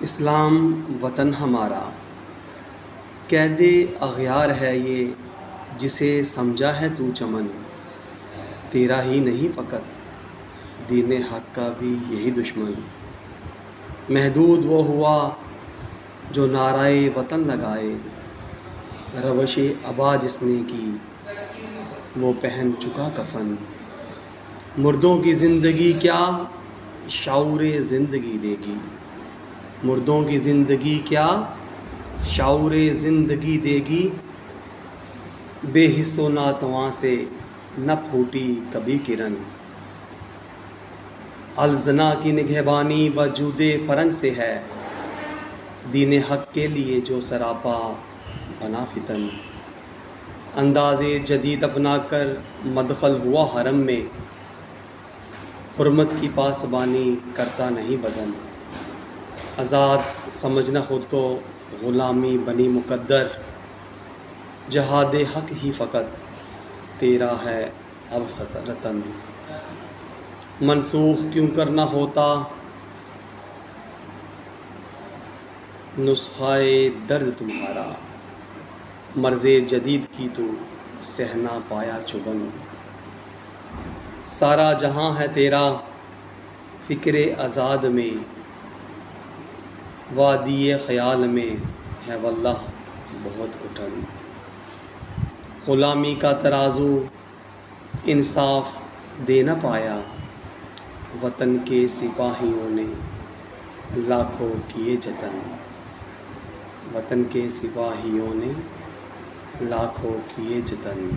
اسلام وطن ہمارا قید اغیار ہے یہ، جسے سمجھا ہے تو چمن، تیرا ہی نہیں فقط دین حق کا بھی یہی دشمن۔ محدود وہ ہوا جو نعرہ وطن لگائے، روش ابا جس نے کی وہ پہن چکا کفن۔ مردوں کی زندگی کیا شعور زندگی دے گی، مردوں کی زندگی کیا شعور زندگی دے گی، بے حس و ناتواں سے نہ پھوٹی کبھی کرن۔ الزنا کی نگہبانی وجود فرنگ سے ہے، دین حق کے لیے جو سراپا بنا فتن۔ انداز جدید اپنا کر مدخل ہوا حرم میں، حرمت کی پاسبانی کرتا نہیں بدن۔ آزاد سمجھنا خود کو غلامی بنی مقدر، جہاد حق ہی فقط تیرا ہے اوسط رتن۔ منسوخ کیوں کرنا ہوتا نسخہ درد تمہارا، مرض جدید کی تو سہ نہ پایا چبھن۔ سارا جہاں ہے تیرا فکر آزاد میں، وادی خیال میں ہے واللہ بہت گھٹن۔ غلامی کا ترازو انصاف دے نہ پایا، وطن کے سپاہیوں نے لاکھوں کیے جتن۔ وطن کے سپاہیوں نے لاکھوں کیے جتن۔